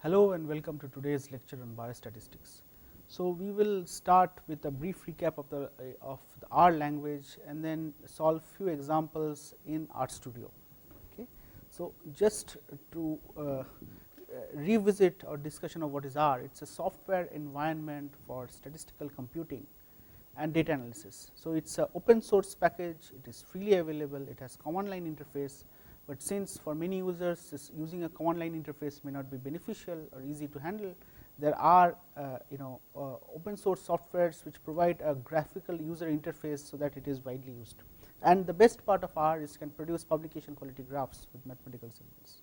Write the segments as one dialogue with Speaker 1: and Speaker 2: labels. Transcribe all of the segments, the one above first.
Speaker 1: Hello and welcome to today's lecture on biostatistics. So we will start with a brief recap of the R language and then solve few examples in RStudio. Okay. So just to revisit our discussion of what is R, it's a software environment for statistical computing and data analysis. So it's an open source package, it is freely available, it has command line interface. But since for many users using a command line interface may not be beneficial or easy to handle, there are open source softwares which provide a graphical user interface so that it is widely used. And the best part of R is can produce publication quality graphs with mathematical symbols.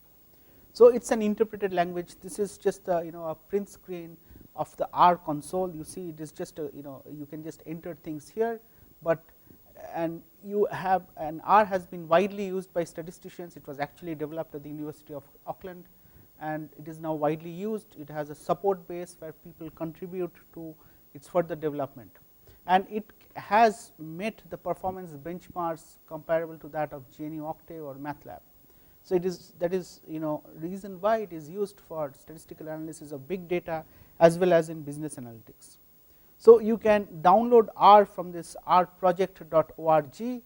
Speaker 1: So it's an interpreted language. This is just a print screen of the R console. You see, it is just you can just enter things here, but and you have and R has been widely used by statisticians. It was actually developed at the University of Auckland and it is now widely used. It has a support base where people contribute to its further development, and it has met the performance benchmarks comparable to that of GNU Octave or MATLAB. So it is that is reason why it is used for statistical analysis of big data as well as in business analytics. So you can download R from this rproject.org,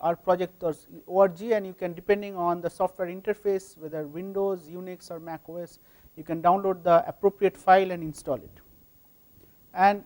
Speaker 1: rproject.org, and you can, depending on the software interface, whether Windows, Unix or Mac OS, you can download the appropriate file and install it. And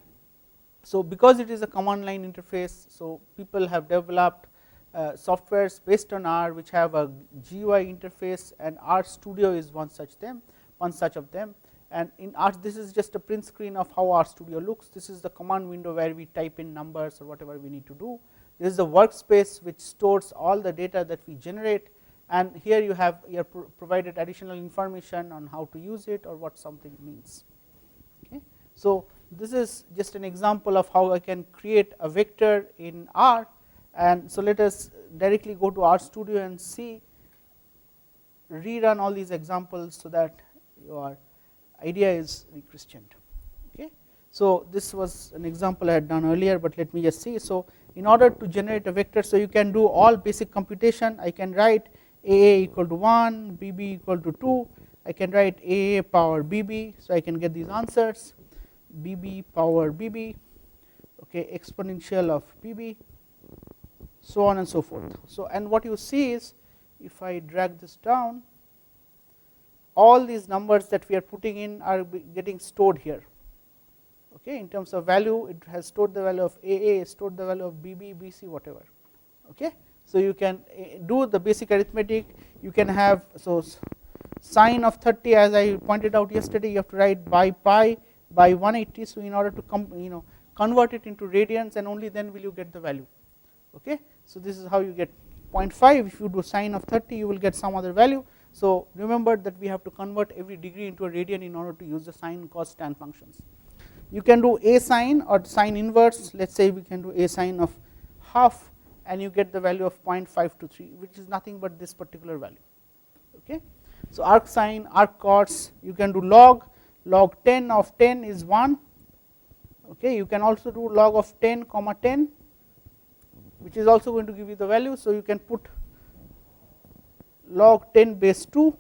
Speaker 1: so because it is a command line interface, so people have developed softwares based on R which have a GUI interface, and RStudio is one such of them. And in R, this is just a print screen of how RStudio looks. This is the command window where we type in numbers or whatever we need to do. This is the workspace which stores all the data that we generate, and here you are provided additional information on how to use it or what something means. Okay. So this is just an example of how I can create a vector in R, and so let us directly go to RStudio and see, rerun all these examples so that your idea is rechristened. Okay. So this was an example I had done earlier, but let me just see. So in order to generate a vector, so you can do all basic computation. I can write AA equal to 1, BB equal to 2. I can write AA power BB, so I can get these answers, BB power BB, okay, exponential of BB, so on and so forth. So and what you see is, if I drag this down, all these numbers that we are putting in are getting stored here. Okay, in terms of value, it has stored the value of AA, stored the value of BB, BC, whatever. Okay, so you can do the basic arithmetic. You can have, so sine of 30, as I pointed out yesterday, you have to write by pi by 180. So in order to convert it into radians, and only then will you get the value. Okay, so this is how you get 0.5. If you do sine of 30, you will get some other value. So remember that we have to convert every degree into a radian in order to use the sine, cos, tan functions. You can do a sine or sine inverse. Let's say we can do a sine of half, and you get the value of 0.523, which is nothing but this particular value. Okay, so arc sine, arc cos. You can do log 10 of 10 is 1. Okay, you can also do log of 10 comma 10, which is also going to give you the value. So you can put log 10 base 2.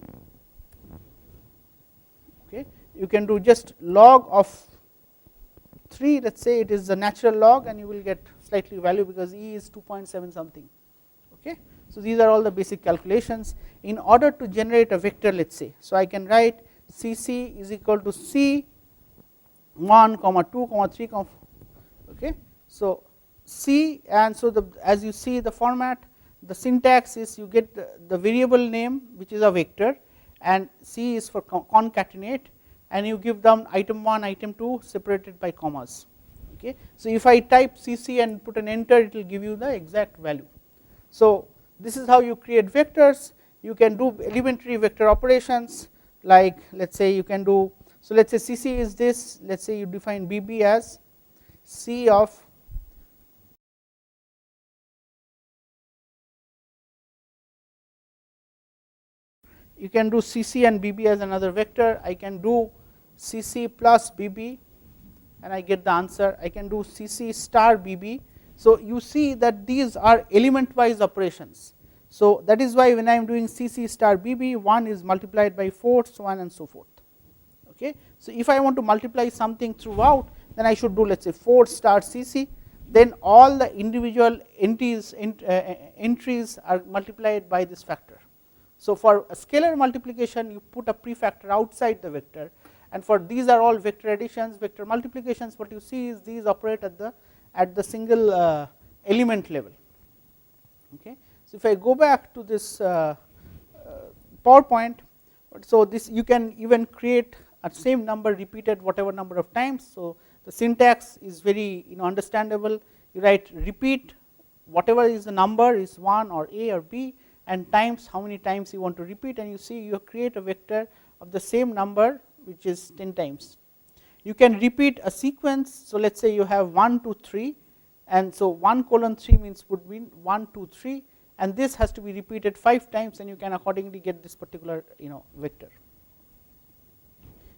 Speaker 1: Okay, you can do just log of 3, let's say it is the natural log, and you will get slightly value because E is 2.7 something. Okay, so these are all the basic calculations in order to generate a vector, let's say. So I can write CC is equal to C 1 comma 2 comma 3 comma, okay. So C, and so as you see the format, the syntax is you get the variable name which is a vector, and C is for concatenate, and you give them item 1, item 2 separated by commas. Okay. So if I type CC and put an enter, it will give you the exact value. So this is how you create vectors. You can do elementary vector operations, like let's say you can do, so let's say CC is this, let's say you define BB as C of you can do CC and BB as another vector. I can do CC plus BB and I get the answer. I can do CC star BB. So you see that these are element wise operations. So that is why when I am doing CC star BB, 1 is multiplied by 4, so on and so forth. Okay. So if I want to multiply something throughout, then I should do, let us say, 4 star CC, then all the individual entries are multiplied by this factor. So for a scalar multiplication, you put a prefactor outside the vector, and for these are all vector additions, vector multiplications. What you see is these operate at the single element level. Okay. So if I go back to this PowerPoint, so this you can even create a same number repeated whatever number of times. So the syntax is very understandable. You write repeat whatever is the number is 1 or A or B, and times how many times you want to repeat, and you see you create a vector of the same number which is 10 times. You can repeat a sequence. So let us say you have 1 2 3, and so 1 colon 3 means would be 1 2 3, and this has to be repeated 5 times, and you can accordingly get this particular vector.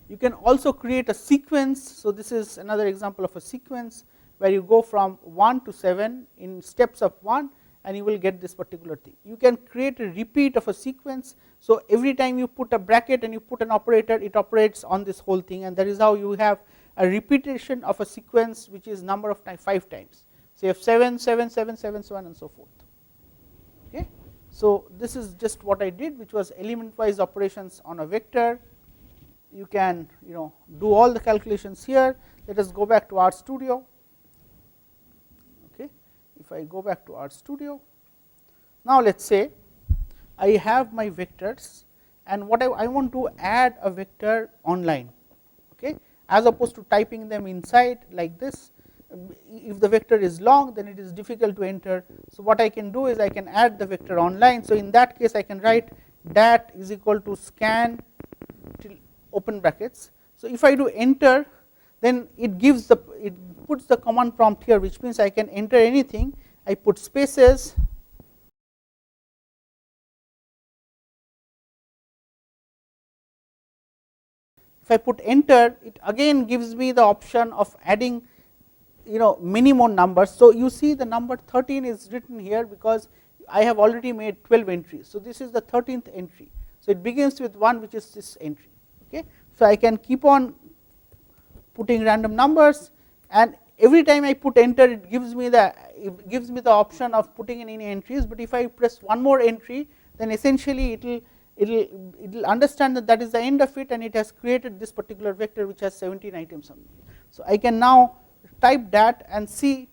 Speaker 1: You can also create a sequence. So this is another example of a sequence where you go from 1 to 7 in steps of 1, and you will get this particular thing. You can create a repeat of a sequence. So every time you put a bracket and you put an operator, it operates on this whole thing, and that is how you have a repetition of a sequence which is number of 5 times. So you have 7 7 7 7, so on and so forth. Okay. So this is just what I did, which was element wise operations on a vector. You can do all the calculations here. Let us go back to RStudio. Okay. If I go back to RStudio, now let us say I have my vectors, and what I want to add a vector online, okay, as opposed to typing them inside like this. If the vector is long, then it is difficult to enter. So what I can do is I can add the vector online. So in that case I can write dat is equal to scan till open brackets. So if I do enter, then it puts the command prompt here, which means I can enter anything. I put spaces, if I put enter, it again gives me the option of adding many more numbers. So you see the number 13 is written here because I have already made 12 entries. So this is the 13th entry. So it begins with 1, which is this entry. Okay. So I can keep on putting random numbers, and every time I put enter, it gives me the option of putting in any entries. But if I press one more entry, then essentially it will understand that is the end of it, and it has created this particular vector which has 17 items on it. So I can now type that and see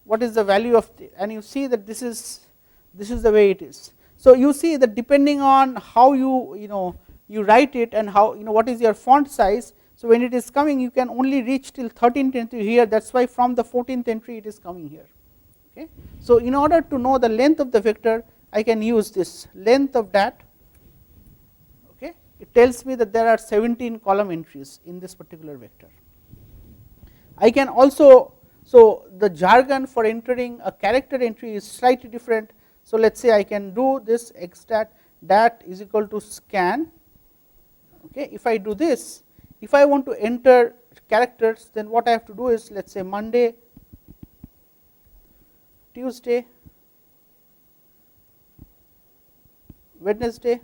Speaker 1: what is the value of and you see that this is the way it is. So you see that depending on how you write it and how what is your font size. So when it is coming, you can only reach till 13th entry here. That's why from the 14th entry it is coming here. Okay. So in order to know the length of the vector, I can use this length of dat. Okay. It tells me that there are 17 column entries in this particular vector. I can also, so the jargon for entering a character entry is slightly different. So let us say I can do this xstat dat is equal to scan. Okay. If I do this, if I want to enter characters, then what I have to do is, let us say Monday, Tuesday, Wednesday.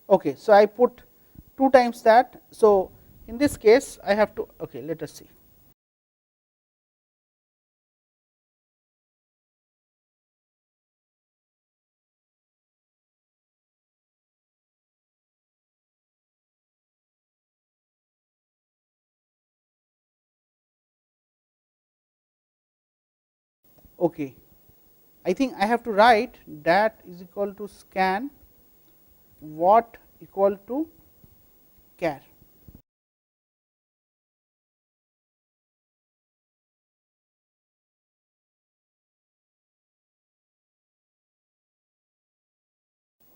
Speaker 1: Okay. So I put 2 times that. So in this case I have to, okay, let us see. Okay, I think I have to write dat is equal to scan what equal to char.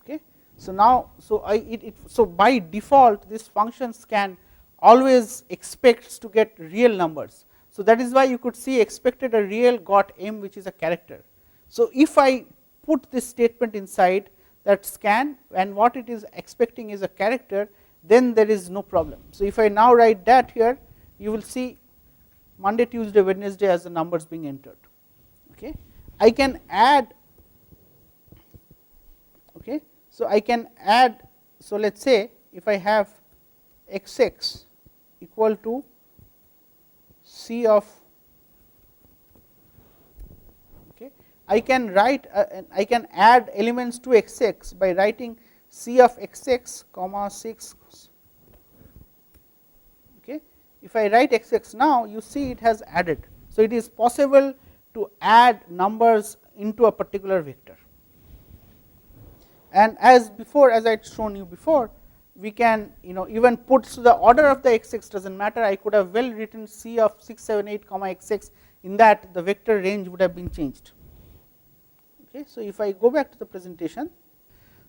Speaker 1: Okay. So now, so by default this function scan always expects to get real numbers. So that is why you could see expected a real got m, which is a character. So if I put this statement inside that scan and what it is expecting is a character, then there is no problem. So if I now write that here, you will see Monday, Tuesday, Wednesday as the numbers being entered. Okay. I can add So, I can add, so let us say if I have x x equal to C of, okay, I can write I can add elements to x x by writing C of x x comma 6. Okay. If I write x x now, you see it has added. So, it is possible to add numbers into a particular vector, and as before, as I had shown you before, we can even put, so the order of the x x does not matter. I could have well written C of 6 7 8 comma x x, in that the vector range would have been changed. Okay. So, if I go back to the presentation,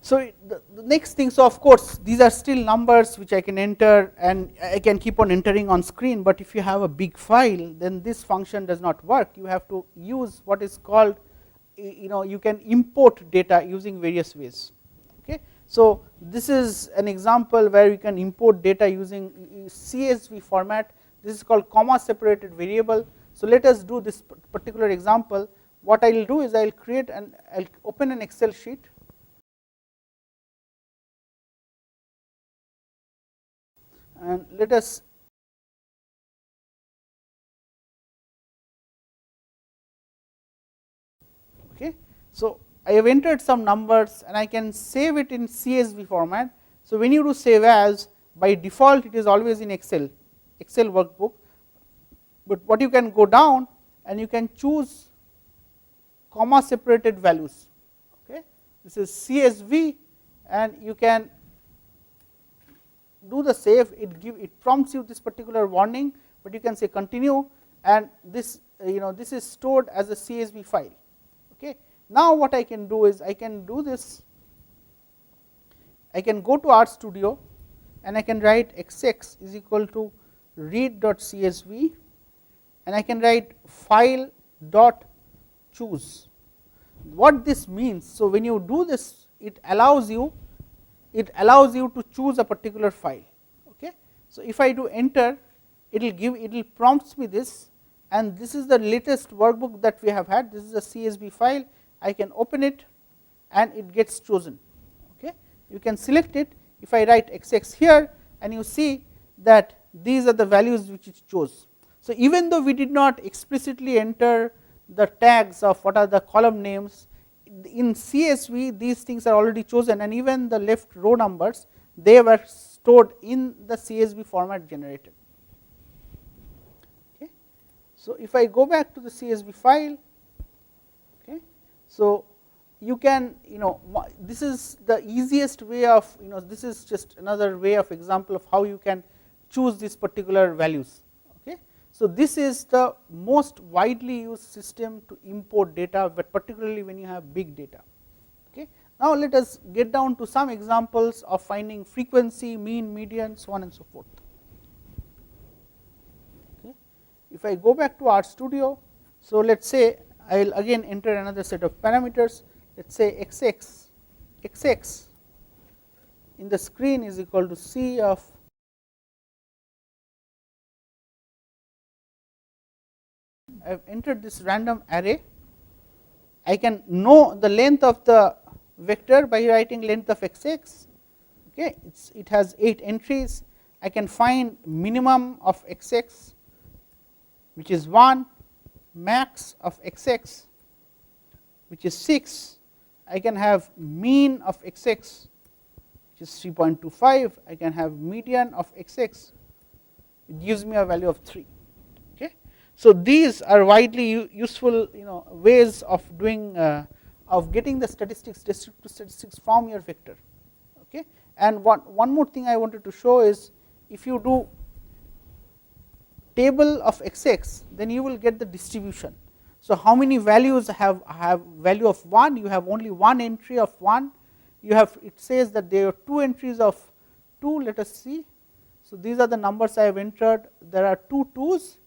Speaker 1: so the next thing, so of course, these are still numbers which I can enter and I can keep on entering on screen, but if you have a big file, then this function does not work. You have to use what is called, you can import data using various ways. Okay. So, this is an example where you can import data using CSV format. This is called comma separated variable. So, let us do this particular example. What I will do is I will create and I will open an Excel sheet, and let us okay. So, I have entered some numbers and I can save it in CSV format. So, when you do save as, by default it is always in Excel workbook, but what you can go down and you can choose comma separated values. Okay. This is CSV, and you can do the save, it prompts you this particular warning, but you can say continue, and this this is stored as a CSV file. Okay. Now, what I can do is I can do this, I can go to RStudio and I can write x x is equal to read.csv, and I can write file dot choose. What this means, so when you do this, it allows you to choose a particular file. Okay. So, if I do enter, it will prompts me this, and this is the latest workbook that we have had. This is a CSV file. I can open it and it gets chosen. Okay. You can select it. If I write x x here, and you see that these are the values which it chose. So, even though we did not explicitly enter the tags of what are the column names, in CSV these things are already chosen, and even the left row numbers, they were stored in the CSV format generated. Okay. So, if I go back to the CSV file, okay, so you can this is the easiest way of this is just another way of example of how you can choose these particular values. Okay. So, this is the most widely used system to import data, but particularly when you have big data. Okay. Now, let us get down to some examples of finding frequency, mean, median, so on and so forth. Okay. If I go back to RStudio, so let us say I will again enter another set of parameters. Let us say x x in the screen is equal to C of I have entered this random array. I can know the length of the vector by writing length of x x. Okay. It has 8 entries. I can find minimum of x x, which is 1, max of x x, which is 6. I can have mean of x x, which is 3.25. I can have median of x x, it gives me a value of 3. Okay. So, these are widely useful ways of doing of getting the statistics, descriptive statistics from your vector. Okay. And one more thing I wanted to show is, if you do table of x x, then you will get the distribution. So, how many values have value of 1? You have only one entry of 1. You have, it says that there are 2 entries of 2. Let us see. So, these are the numbers I have entered. There are 2 2's,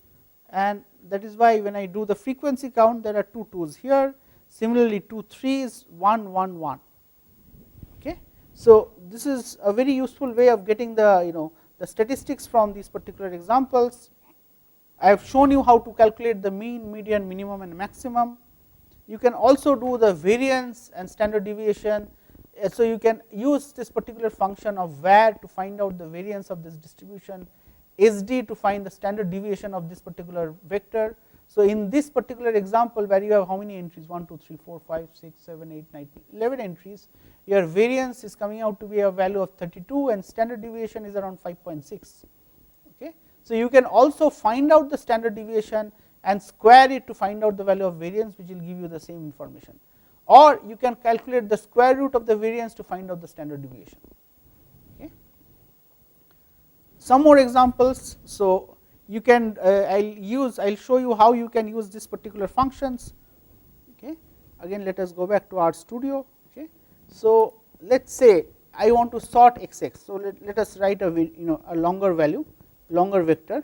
Speaker 1: and that is why when I do the frequency count, there are 2 2's here. Similarly, 2 3's, 1 1 1. Okay. So, this is a very useful way of getting the the statistics from these particular examples. I have shown you how to calculate the mean, median, minimum and maximum. You can also do the variance and standard deviation. So you can use this particular function of var to find out the variance of this distribution, SD to find the standard deviation of this particular vector. So in this particular example where you have how many entries, 1 2 3 4 5 6 7 8 9 11 entries, your variance is coming out to be a value of 32 and standard deviation is around 5.6. Okay. So you can also find out the standard deviation and square it to find out the value of variance, which will give you the same information, or you can calculate the square root of the variance to find out the standard deviation. Okay. Some more examples. So you can I'll show you how you can use this particular functions. Okay. Again, let us go back to RStudio. Okay. So let's say I want to sort xx. So let us write a a longer value, longer vector.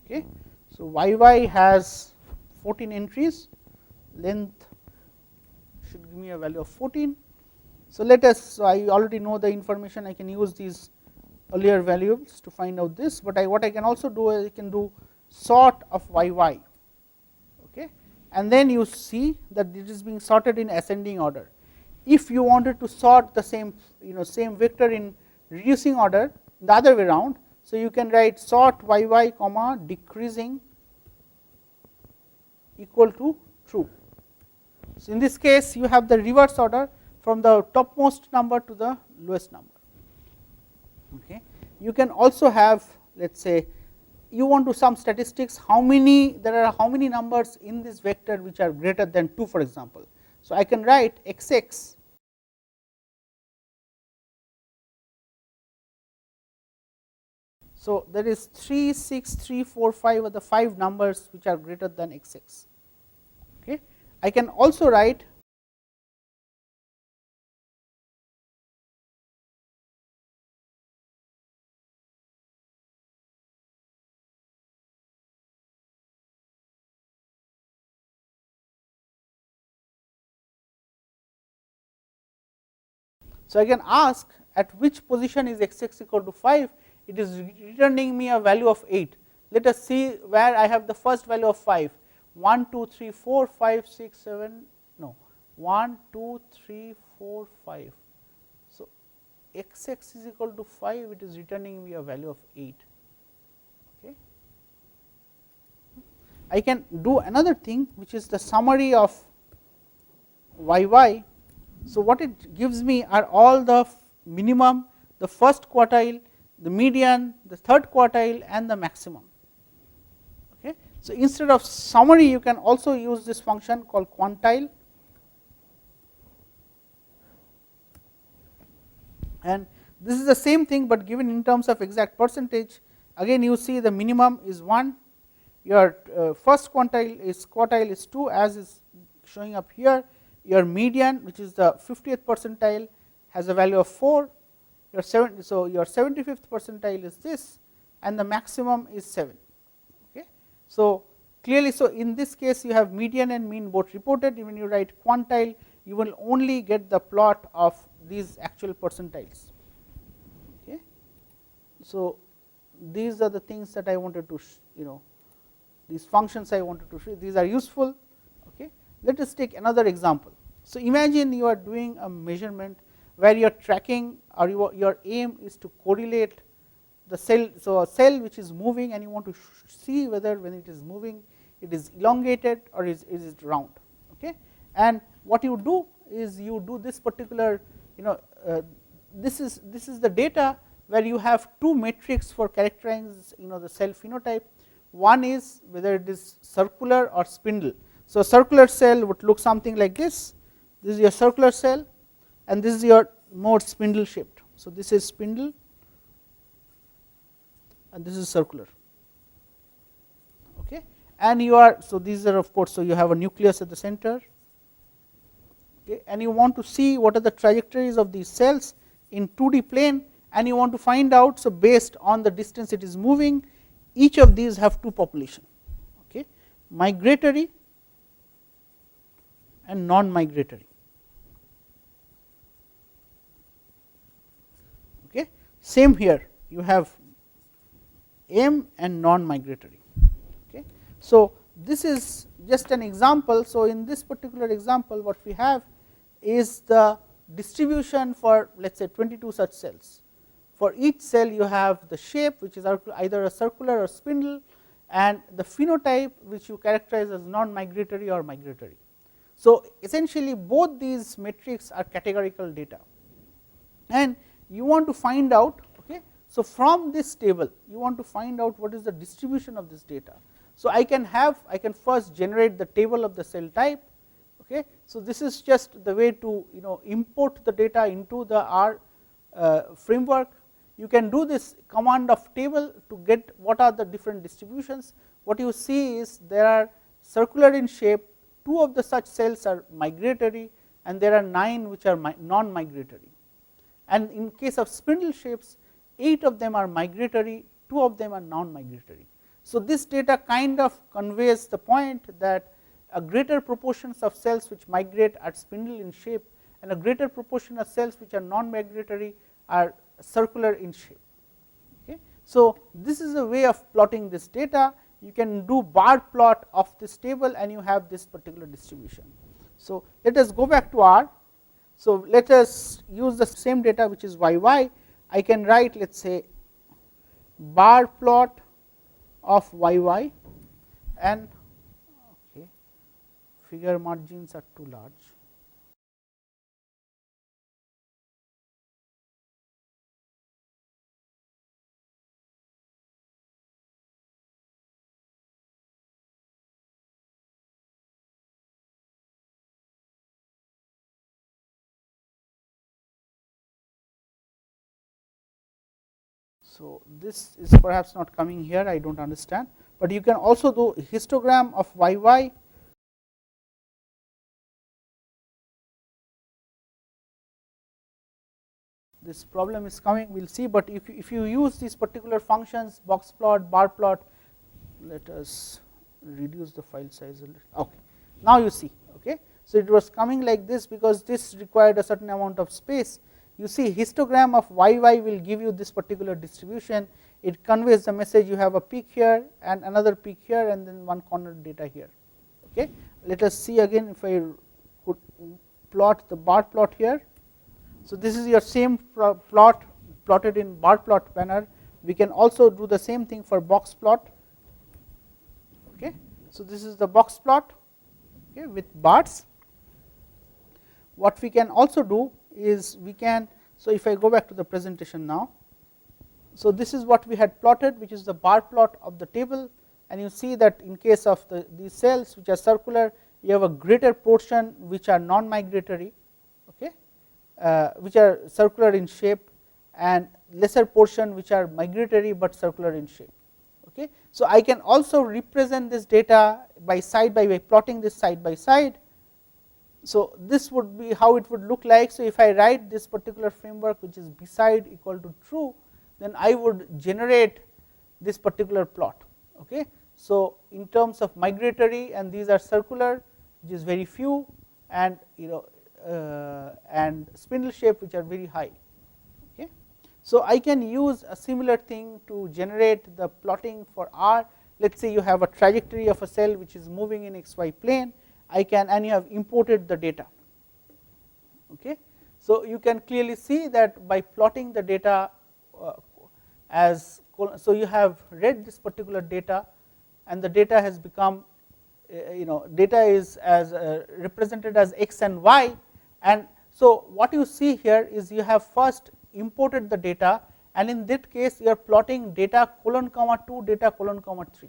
Speaker 1: Okay. So yy has 14 entries, length should give me a value of 14. So let us, so I already know the information, I can use these earlier values to find out this, but what I can also do is I can do sort of yy. Okay. And then you see that it is being sorted in ascending order. If you wanted to sort the same same vector in reducing order, the other way around, so you can write sort yy comma decreasing equal to true. So in this case you have the reverse order from the topmost number to the lowest number. Okay. You can also have, let us say you want to some statistics, there are how many numbers in this vector which are greater than 2, for example. So I can write xx so there is 3 6 3 4 5 are the 5 numbers which are greater than xx. Okay. I can also write so I can ask at which position is xx equal to 5, it is returning me a value of 8. Let us see where I have the first value of 5, 1 2 3 4 5 6 7 no 1 2 3 4 5. So xx is equal to 5, it is returning me a value of 8. Okay. I can do another thing which is the summary of yy. So what it gives me are all the minimum, the first quartile, the median, the third quartile and the maximum. Okay. So instead of summary you can also use this function called quantile, and this is the same thing but given in terms of exact percentage. Again you see the minimum is 1, your first quantile is 2 as is showing up here, your median which is the 50th percentile has a value of 4, your 75th percentile is this and the maximum is 7. Okay. So clearly, so in this case you have median and mean both reported. When you write quantile you will only get the plot of these actual percentiles. Okay. So these are the things that I wanted to these functions I wanted to show, these are useful. Okay. Let us take another example. So imagine you are doing a measurement where you are tracking or your aim is to correlate the cell. So a cell which is moving and you want to see whether when it is moving it is elongated or is it round. Okay. And what you do is you do this particular this is the data where you have two metrics for characterizing the cell phenotype. One is whether it is circular or spindle. So a circular cell would look something like this. This is your circular cell and this is your more spindle shaped. So this is spindle and this is circular. Okay. And you are, so these are of course, so you have a nucleus at the center. Okay. And you want to see what are the trajectories of these cells in 2D plane and you want to find out, so based on the distance it is moving, each of these have two population. Okay. Migratory and non-migratory. Okay. Same here, you have M and non-migratory. Okay. So this is just an example. So, in this particular example what we have is the distribution for let us say 22 such cells. For each cell you have the shape which is either a circular or spindle, and the phenotype which you characterize as non migratory or migratory. So, essentially both these metrics are categorical data, and you want to find out. Okay. So, from this table you want to find out what is the distribution of this data. So, I can first generate the table of the cell type. Okay. So, this is just the way to import the data into the R framework. You can do this command of table to get what are the different distributions. What you see is there are circular in shape, 2 of the such cells are migratory, and there are 9 which are non migratory, and in case of spindle shapes 8 of them are migratory, 2 of them are non migratory. So, this data kind of conveys the point that a greater proportions of cells which migrate are spindle in shape, and a greater proportion of cells which are non migratory are circular in shape. Okay. So, this is a way of plotting this data. You can do bar plot of this table and you have this particular distribution. So, let us go back to R. So, let us use the same data which is YY. I can write let us say bar plot of YY, and okay, figure margins are too large. So, this is perhaps not coming here, I do not understand, but you can also do histogram of YY. This problem is coming, we will see, but if you use these particular functions box plot, bar plot, let us reduce the file size a little. Okay. Now, you see. Okay. So, it was coming like this because this required a certain amount of space. You see histogram of YY will give you this particular distribution. It conveys the message you have a peak here and another peak here and then one corner data here. Okay. Let us see again if I could plot the bar plot here. So, this is your same plot plotted in bar plot manner. We can also do the same thing for box plot. Okay. So, this is the box plot, okay, with bars. What we can also do is we can, so if I go back to the presentation now. So, this is what we had plotted, which is the bar plot of the table, and you see that in case of these cells which are circular, you have a greater portion which are non migratory, okay, which are circular in shape, and lesser portion which are migratory but circular in shape. Okay. So, I can also represent this data by plotting this side by side. So, this would be how it would look like. So, if I write this particular framework which is beside equal to true, then I would generate this particular plot. Okay. So, in terms of migratory, and these are circular which is very few, and and spindle shape which are very high. Okay. So, I can use a similar thing to generate the plotting for R. Let us say you have a trajectory of a cell which is moving in xy plane, I can, and you have imported the data. Okay. So, you can clearly see that by plotting the data as, so you have read this particular data and the data has become, data is as represented as x and y, and so what you see here is you have first imported the data, and in that case you are plotting data colon comma 2, data colon comma 3.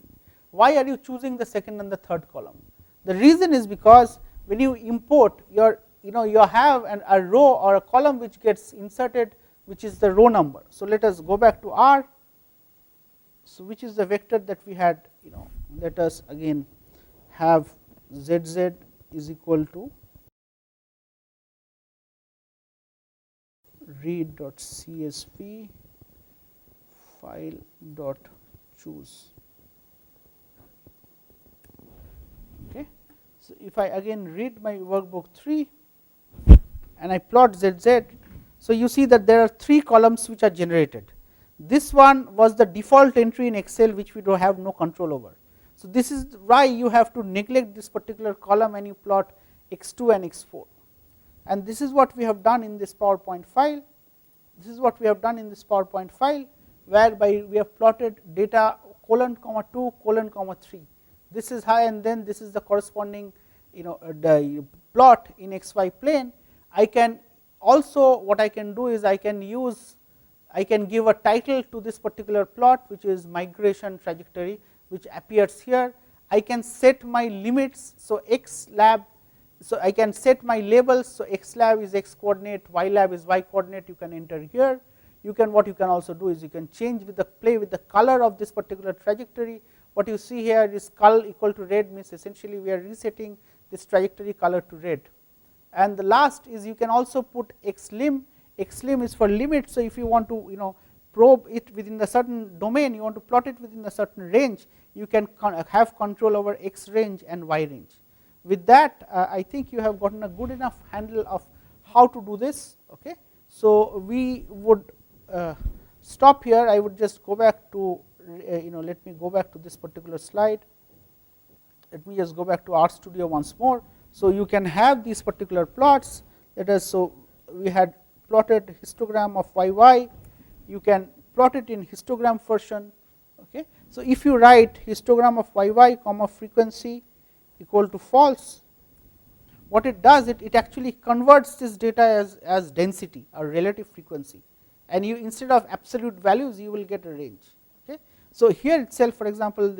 Speaker 1: Why are you choosing the second and the third column? The reason is because when you import your, you have a row or a column which gets inserted, which is the row number. So, let us go back to R. So, which is the vector that we had, let us again have ZZ is equal to read.csv file.choose. Okay. So, if I again read my workbook 3 and I plot ZZ, so you see that there are 3 columns which are generated. This one was the default entry in Excel which we do have no control over. So, this is why you have to neglect this particular column and you plot x2 and x4, and this is what we have done in this PowerPoint file. This is what we have done in this PowerPoint file, whereby we have plotted data colon comma 2 colon comma 3. This is high, and then this is the corresponding the plot in xy plane. I can also, what I can do is I can give a title to this particular plot, which is migration trajectory, which appears here. I can set my limits. So, x lab, so I can set my labels. So, x lab is x coordinate, y lab is y coordinate, you can enter here. You can, what you can also do is you can change with the play with the color of this particular trajectory. What you see here is cull equal to red, means essentially we are resetting this trajectory color to red. And the last is you can also put x lim. X lim is for limit. So, if you want to probe it within the certain domain, you want to plot it within a certain range, you can have control over x range and y range. With that, I think you have gotten a good enough handle of how to do this. Okay. So, we would stop here. I would just go back to let me go back to this particular slide. Let me just go back to RStudio once more. So, you can have these particular plots. Let us, so we had plotted histogram of yy, you can plot it in histogram version. Okay. So, if you write histogram of yy comma frequency equal to false, what it does, it actually converts this data as density or relative frequency, and you, instead of absolute values, you will get a range. Okay. So, here itself, for example,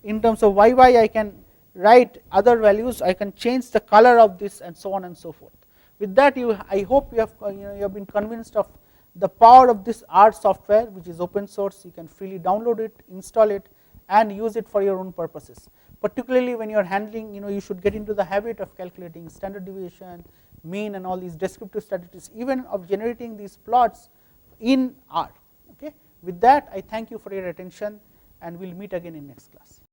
Speaker 1: in terms of yy, I can write other values, I can change the color of this, and so on and so forth. With that, I hope you have been convinced of the power of this R software, which is open source. You can freely download it, install it, and use it for your own purposes. Particularly when you are handling, you should get into the habit of calculating standard deviation, mean, and all these descriptive statistics, even of generating these plots in R. Okay. With that, I thank you for your attention, and we will meet again in next class.